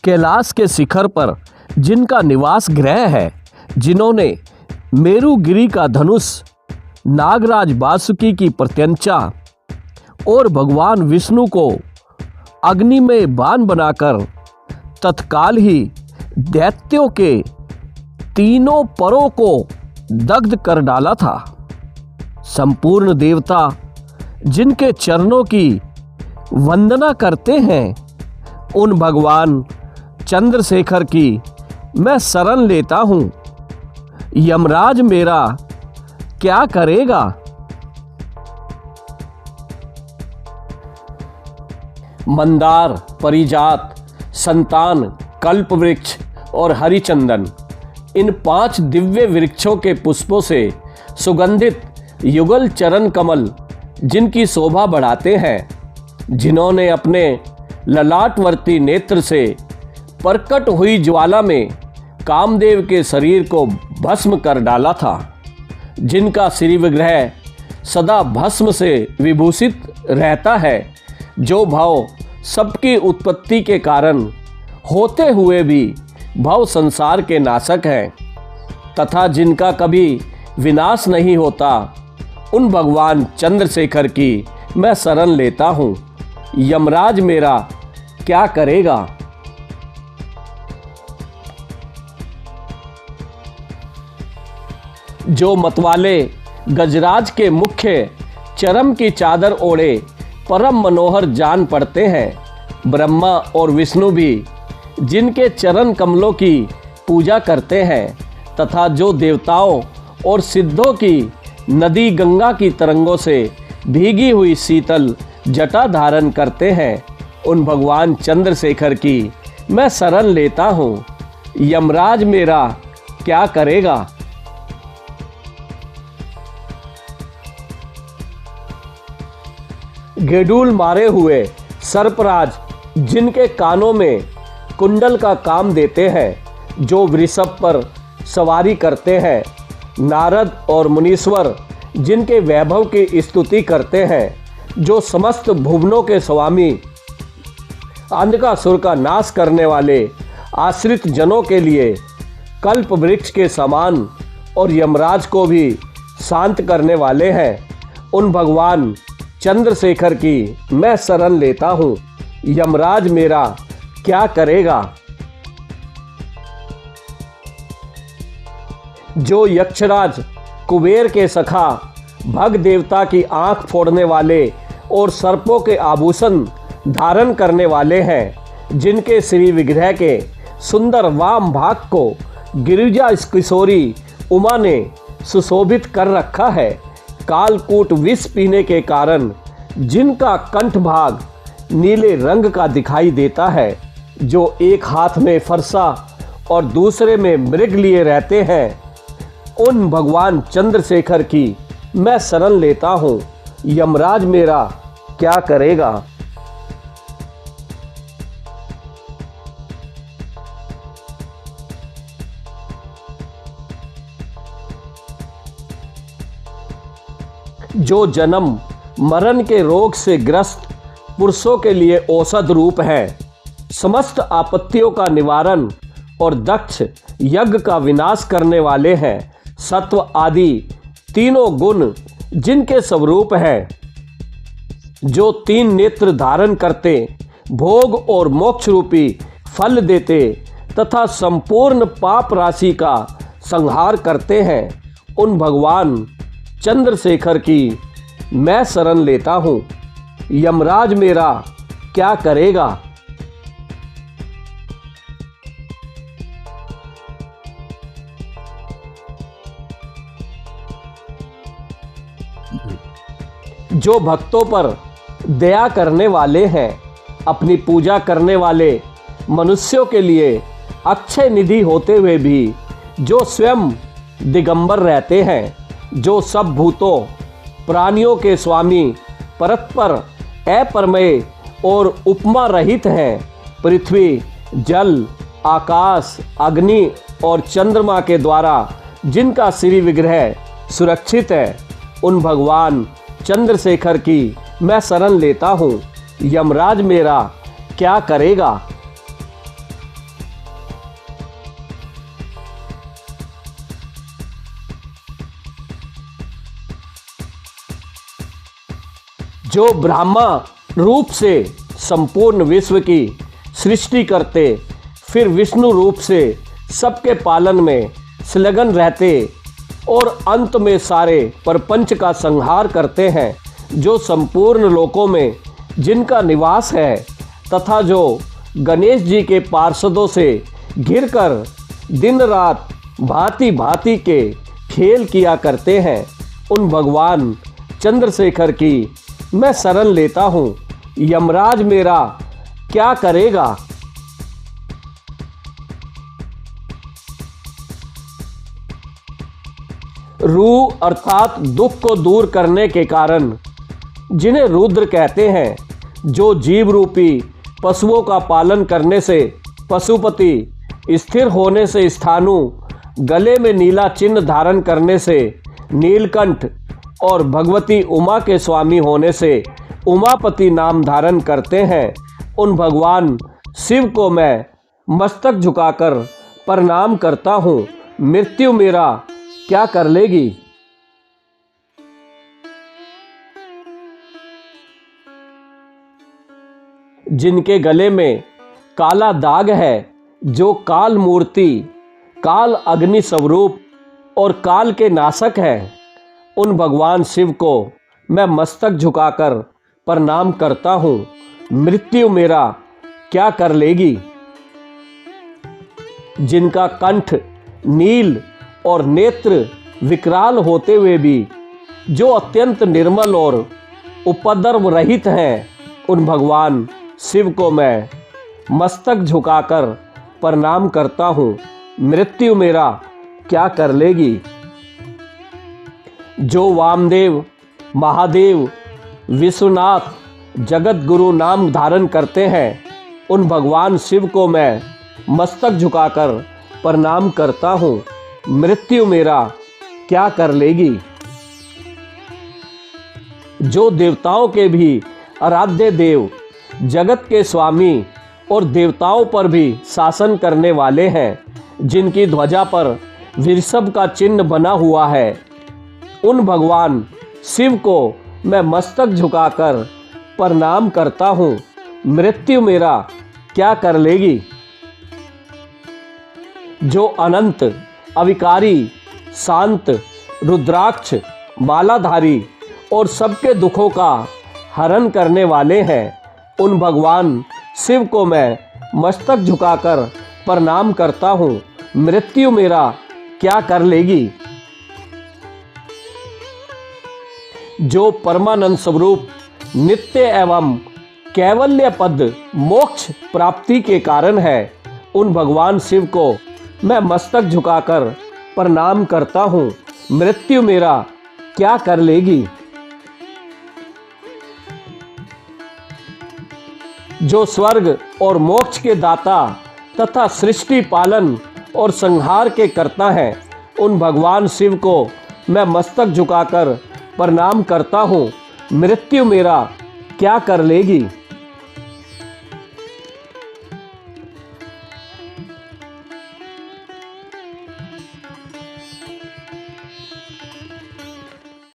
कैलाश के शिखर पर जिनका निवास गृह है, जिन्होंने मेरुगिरी का धनुष, नागराज वासुकी की प्रत्यंचा और भगवान विष्णु को अग्नि में बाण बनाकर तत्काल ही दैत्यों के तीनों परों को दग्ध कर डाला था। संपूर्ण देवता जिनके चरणों की वंदना करते हैं, उन भगवान चंद्रशेखर की मैं शरण लेता हूं। यमराज मेरा क्या करेगा? मंदार, परिजात, संतान, कल्पवृक्ष और हरिचंदन, इन 5 दिव्य वृक्षों के पुष्पों से सुगंधित युगल चरण कमल जिनकी शोभा बढ़ाते हैं, जिन्होंने अपने ललाटवर्ती नेत्र से प्रकट हुई ज्वाला में कामदेव के शरीर को भस्म कर डाला था, जिनका श्री विग्रह सदा भस्म से विभूषित रहता है, जो भाव सबकी उत्पत्ति के कारण होते हुए भी भव संसार के नाशक हैं तथा जिनका कभी विनाश नहीं होता, उन भगवान चंद्रशेखर की मैं शरण लेता हूँ। यमराज मेरा क्या करेगा? जो मतवाले गजराज के मुख्य चरम की चादर ओढ़े परम मनोहर जान पड़ते हैं, ब्रह्मा और विष्णु भी जिनके चरण कमलों की पूजा करते हैं तथा जो देवताओं और सिद्धों की नदी गंगा की तरंगों से भीगी हुई शीतल जटा धारण करते हैं, उन भगवान चंद्रशेखर की मैं शरण लेता हूँ। यमराज मेरा क्या करेगा? गेडूल मारे हुए सर्पराज जिनके कानों में कुंडल का काम देते हैं, जो वृषभ पर सवारी करते हैं, नारद और मुनीश्वर जिनके वैभव की स्तुति करते हैं, जो समस्त भुवनों के स्वामी, अंधकासुर का नाश करने वाले आश्रित जनों के लिए कल्प वृक्ष के समान और यमराज को भी शांत करने वाले हैं, उन भगवान चंद्रशेखर की मैं शरण लेता हूँ। यमराज मेरा क्या करेगा? जो यक्षराज कुबेर के सखा, भग देवता की आंख फोड़ने वाले और सर्पों के आभूषण धारण करने वाले हैं, जिनके श्री विग्रह के सुंदर वाम भाग को गिरिजा किशोरी उमा ने सुशोभित कर रखा है, कालकूट विष पीने के कारण जिनका कंठ भाग नीले रंग का दिखाई देता है, जो एक हाथ में फरसा और दूसरे में मृग लिए रहते हैं, उन भगवान चंद्रशेखर की मैं शरण लेता हूँ। यमराज मेरा क्या करेगा? जो जन्म मरण के रोग से ग्रस्त पुरुषों के लिए औषध रूप है, समस्त आपत्तियों का निवारण और दक्ष यज्ञ का विनाश करने वाले हैं, सत्व आदि तीनों गुण जिनके स्वरूप है, जो 3 नेत्र धारण करते, भोग और मोक्ष रूपी फल देते तथा संपूर्ण पाप राशि का संहार करते हैं, उन भगवान चंद्रशेखर की मैं शरण लेता हूँ। यमराज मेरा क्या करेगा? जो भक्तों पर दया करने वाले हैं, अपनी पूजा करने वाले मनुष्यों के लिए अक्षय निधि होते हुए भी जो स्वयं दिगंबर रहते हैं, जो सब भूतों प्राणियों के स्वामी, परत्पर, अपरमेय और उपमा रहित हैं, पृथ्वी, जल, आकाश, अग्नि और चंद्रमा के द्वारा जिनका श्री विग्रह सुरक्षित है, उन भगवान चंद्रशेखर की मैं शरण लेता हूँ। यमराज मेरा क्या करेगा? जो ब्रह्मा रूप से संपूर्ण विश्व की सृष्टि करते, फिर विष्णु रूप से सबके पालन में संलग्न रहते और अंत में सारे प्रपंच का संहार करते हैं, जो संपूर्ण लोकों में जिनका निवास है, तथा जो गणेश जी के पार्षदों से घिरकर दिन रात भांति भांति के खेल किया करते हैं, उन भगवान चंद्रशेखर की मैं शरण लेता हूँ। यमराज मेरा क्या करेगा। रू अर्थात दुख को दूर करने के कारण, जिन्हें रुद्र कहते हैं, जो जीव रूपी पशुओं का पालन करने से पशुपति, स्थिर होने से स्थाणु, गले में नीला चिन्ह धारण करने से नीलकंठ और भगवती उमा के स्वामी होने से उमापति नाम धारण करते हैं, उन भगवान शिव को मैं मस्तक झुकाकर प्रणाम करता हूँ। मृत्यु मेरा क्या कर लेगी। जिनके गले में काला दाग है, जो काल मूर्ति, काल अग्नि स्वरूप और काल के नाशक है, उन भगवान शिव को मैं मस्तक झुकाकर प्रणाम करता हूँ। मृत्यु मेरा क्या कर लेगी। जिनका कंठ नील और नेत्र विकराल होते हुए भी जो अत्यंत निर्मल और उपद्रव रहित हैं, उन भगवान शिव को मैं मस्तक झुकाकर प्रणाम करता हूँ। मृत्यु मेरा क्या कर लेगी। जो वामदेव, महादेव, विश्वनाथ, जगत गुरु नाम धारण करते हैं, उन भगवान शिव को मैं मस्तक झुकाकर प्रणाम करता हूँ। मृत्यु मेरा क्या कर लेगी। जो देवताओं के भी आराध्य देव, जगत के स्वामी और देवताओं पर भी शासन करने वाले हैं, जिनकी ध्वजा पर वृषभ का चिन्ह बना हुआ है, उन भगवान शिव को मैं मस्तक झुकाकर प्रणाम करता हूँ। मृत्यु मेरा क्या कर लेगी। जो अनंत, अविकारी, शांत, रुद्राक्ष, मालाधारी और सबके दुखों का हरण करने वाले हैं, उन भगवान शिव को मैं मस्तक झुकाकर प्रणाम करता हूँ। मृत्यु मेरा क्या कर लेगी। जो परमानंद स्वरूप, नित्य एवं कैवल्य पद मोक्ष प्राप्ति के कारण है, उन भगवान शिव को मैं मस्तक झुकाकर प्रणाम करता हूँ। मृत्यु मेरा क्या कर लेगी। जो स्वर्ग और मोक्ष के दाता तथा सृष्टि पालन और संहार के कर्ता हैं, उन भगवान शिव को मैं मस्तक झुकाकर प्रणाम करता हूँ। मृत्यु मेरा क्या कर लेगी।